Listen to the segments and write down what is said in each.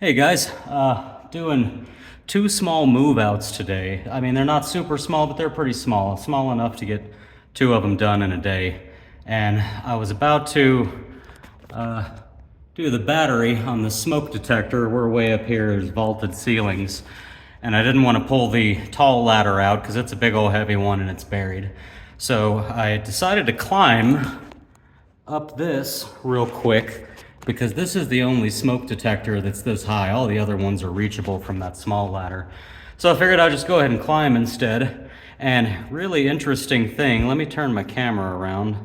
Hey guys, doing two small move outs today. I mean, they're not super small, but they're pretty small. Small enough to get two of them done in a day. And I was about to do the battery on the smoke detector. We're way up here, there's vaulted ceilings. And I didn't want to pull the tall ladder out because it's a big old heavy one and it's buried. So I decided to climb up this real quick, because this is the only smoke detector that's this high. All the other ones are reachable from that small ladder. So I figured I'd just go ahead and climb instead. And really interesting thing, let me turn my camera around.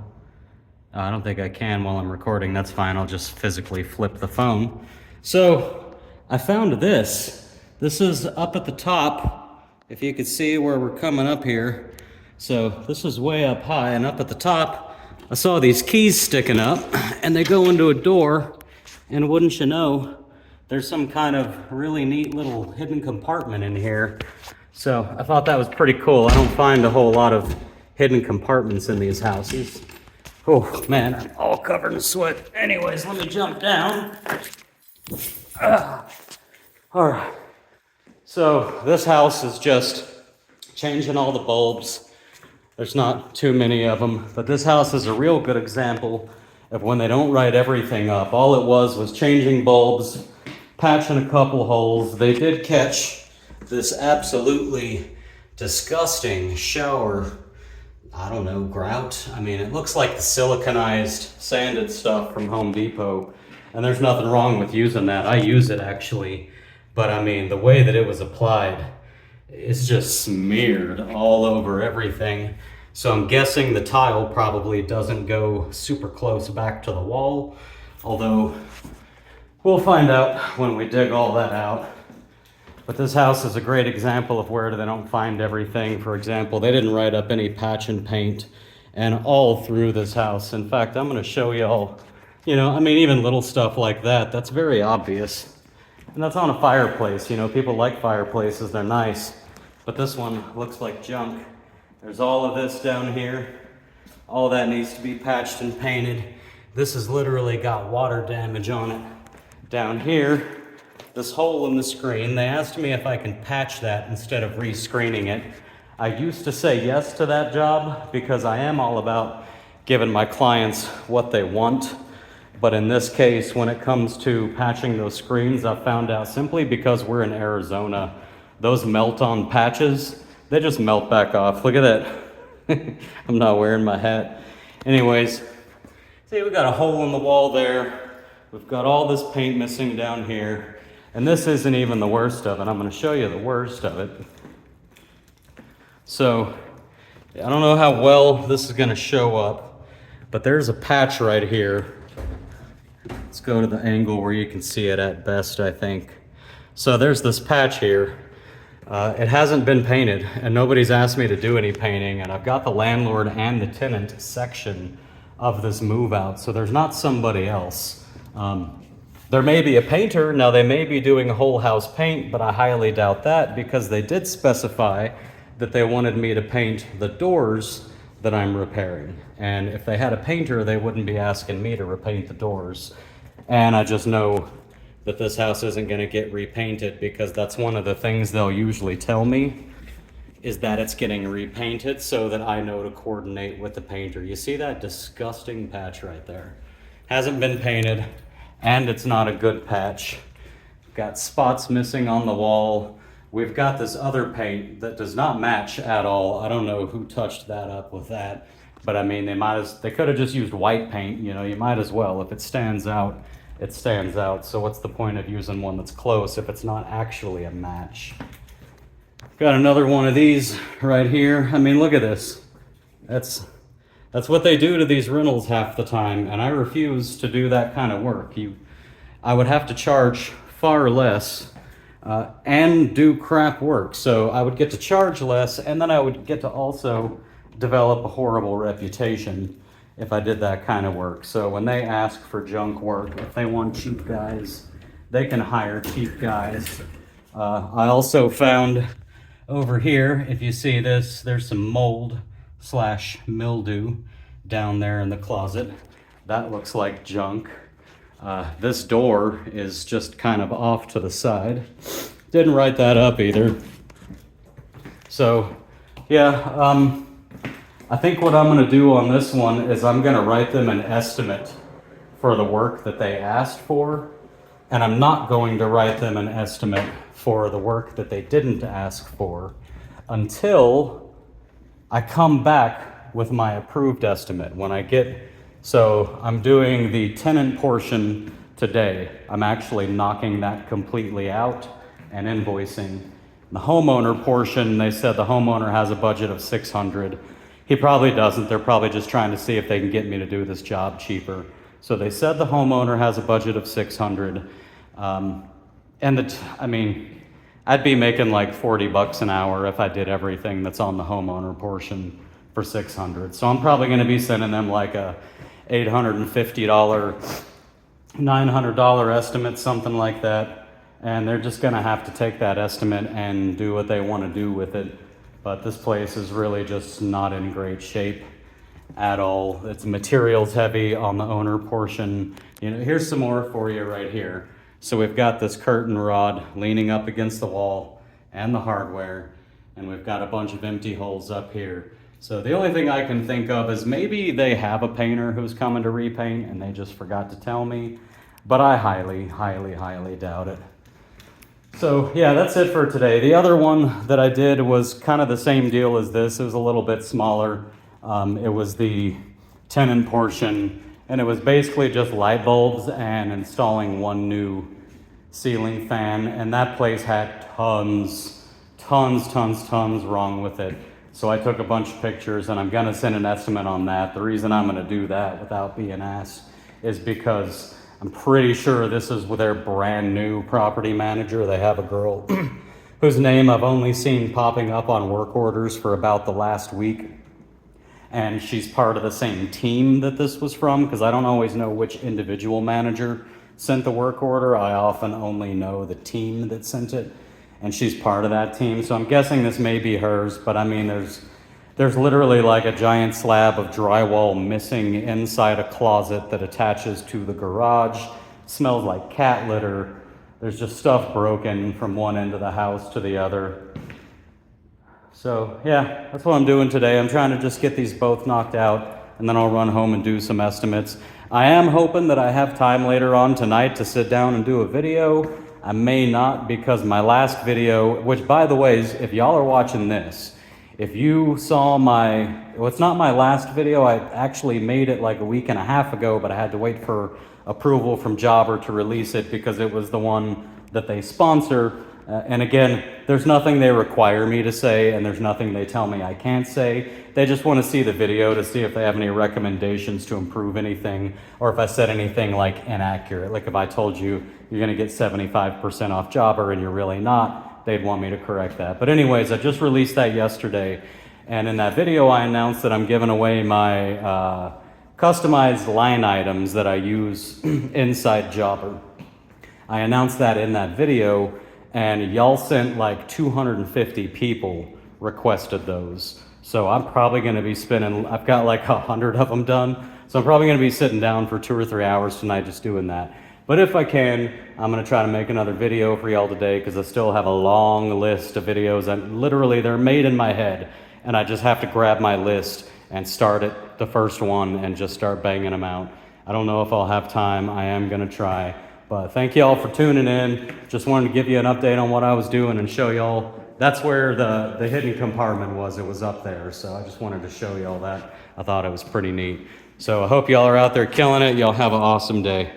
I don't think I can while I'm recording, that's fine. I'll just physically flip the phone. So I found this. This is up at the top, if you could see where we're coming up here. So this is way up high, and up at the top, I saw these keys sticking up, and they go into a door, and wouldn't you know, there's some kind of really neat little hidden compartment in here. So I thought that was pretty cool. I don't find a whole lot of hidden compartments in these houses. Oh man, I'm all covered in sweat. Anyways, let me jump down. All right. So this house is just changing all the bulbs. There's not too many of them, but this house is a real good example of when they don't write everything up. All it was changing bulbs, patching a couple holes. They did catch this absolutely disgusting shower, I don't know, grout. I mean, it looks like the siliconized sanded stuff from Home Depot, and there's nothing wrong with using that. I use it actually, but I mean, the way that it was applied, it's just smeared all over everything. So I'm guessing the tile probably doesn't go super close back to the wall, although we'll find out when we dig all that out. But this house is a great example of where they don't find everything. For example, they didn't write up any patch and paint, and all through this house. In fact, I'm gonna show you all, I mean, even little stuff like that, that's very obvious. And that's on a fireplace. People like fireplaces, they're nice. But this one looks like junk. There's all of this down here. All that needs to be patched and painted. This has literally got water damage on it. Down here, this hole in the screen, they asked me if I can patch that instead of re-screening it. I used to say yes to that job because I am all about giving my clients what they want. But in this case, when it comes to patching those screens, I found out simply because we're in Arizona, those melt-on patches, they just melt back off. Look at that. I'm not wearing my hat. Anyways, see, we got a hole in the wall there. We've got all this paint missing down here. And this isn't even the worst of it. I'm gonna show you the worst of it. So, I don't know how well this is gonna show up, but there's a patch right here. Let's go to the angle where you can see it at best, I think. So there's this patch here. It hasn't been painted, and nobody's asked me to do any painting, and I've got the landlord and the tenant section of this move out, so there's not somebody else. There may be a painter. Now, they may be doing a whole house paint, but I highly doubt that, because they did specify that they wanted me to paint the doors that I'm repairing. And if they had a painter, they wouldn't be asking me to repaint the doors. And I just know that this house isn't gonna get repainted, because that's one of the things they'll usually tell me, is that it's getting repainted, so that I know to coordinate with the painter. You see that disgusting patch right there? Hasn't been painted, and it's not a good patch. Got spots missing on the wall. We've got this other paint that does not match at all. I don't know who touched that up with that, but I mean, they could have just used white paint. You might as well. If it stands out, it stands out. So what's the point of using one that's close if it's not actually a match? Got another one of these right here. I mean, look at this. That's what they do to these rentals half the time, and I refuse to do that kind of work. I would have to charge far less and do crap work. So I would get to charge less, and then I would get to also develop a horrible reputation if I did that kind of work. So when they ask for junk work, if they want cheap guys, they can hire cheap guys. I also found over here, if you see this, there's some mold/mildew down there in the closet. That looks like junk. This door is just kind of off to the side. Didn't write that up either. So, yeah, I think what I'm gonna do on this one is I'm gonna write them an estimate for the work that they asked for, and I'm not going to write them an estimate for the work that they didn't ask for until I come back with my approved estimate. So I'm doing the tenant portion today. I'm actually knocking that completely out and invoicing. The homeowner portion, they said the homeowner has a budget of $600. He probably doesn't. They're probably just trying to see if they can get me to do this job cheaper. So they said the homeowner has a budget of $600. I'd be making like $40 an hour if I did everything that's on the homeowner portion for $600. So I'm probably going to be sending them like a $850, $900 estimate, something like that. And they're just going to have to take that estimate and do what they want to do with it. But this place is really just not in great shape at all. It's materials heavy on the owner portion. You know, here's some more for you right here. So we've got this curtain rod leaning up against the wall and the hardware, and we've got a bunch of empty holes up here. So the only thing I can think of is maybe they have a painter who's coming to repaint and they just forgot to tell me, but I highly, highly, highly doubt it. So yeah, that's it for today. The other one that I did was kind of the same deal as this. It was a little bit smaller. It was the tenant portion, and it was basically just light bulbs and installing one new ceiling fan, and that place had tons wrong with it. So I took a bunch of pictures, and I'm gonna send an estimate on that. The reason I'm gonna do that without being asked is because I'm pretty sure this is with their brand new property manager. They have a girl whose name I've only seen popping up on work orders for about the last week. And she's part of the same team that this was from, because I don't always know which individual manager sent the work order. I often only know the team that sent it, and she's part of that team. So I'm guessing this may be hers, but I mean, there's literally like a giant slab of drywall missing inside a closet that attaches to the garage. It smells like cat litter. There's just stuff broken from one end of the house to the other. So yeah, that's what I'm doing today. I'm trying to just get these both knocked out, and then I'll run home and do some estimates. I am hoping that I have time later on tonight to sit down and do a video. I may not, because my last video, which by the way, is, if y'all are watching this, if you saw it's not my last video. I actually made it like a week and a half ago, but I had to wait for approval from Jobber to release it because it was the one that they sponsor. And again, there's nothing they require me to say, and there's nothing they tell me I can't say. They just want to see the video to see if they have any recommendations to improve anything, or if I said anything like inaccurate. Like if I told you you're going to get 75% off Jobber and you're really not, they'd want me to correct that. But anyways, I just released that yesterday, and in that video I announced that I'm giving away my customized line items that I use inside Jobber. I announced that in that video, and y'all sent like 250 people requested those. So I'm probably gonna be I've got like 100 of them done. So I'm probably gonna be sitting down for 2 or 3 hours tonight just doing that. But if I can, I'm gonna try to make another video for y'all today, because I still have a long list of videos, and literally they're made in my head, and I just have to grab my list and start at the first one and just start banging them out. I don't know if I'll have time. I am gonna try. But thank you all for tuning in. Just wanted to give you an update on what I was doing and show y'all. That's where the hidden compartment was. It was up there. So I just wanted to show y'all that. I thought it was pretty neat. So I hope y'all are out there killing it. Y'all have an awesome day.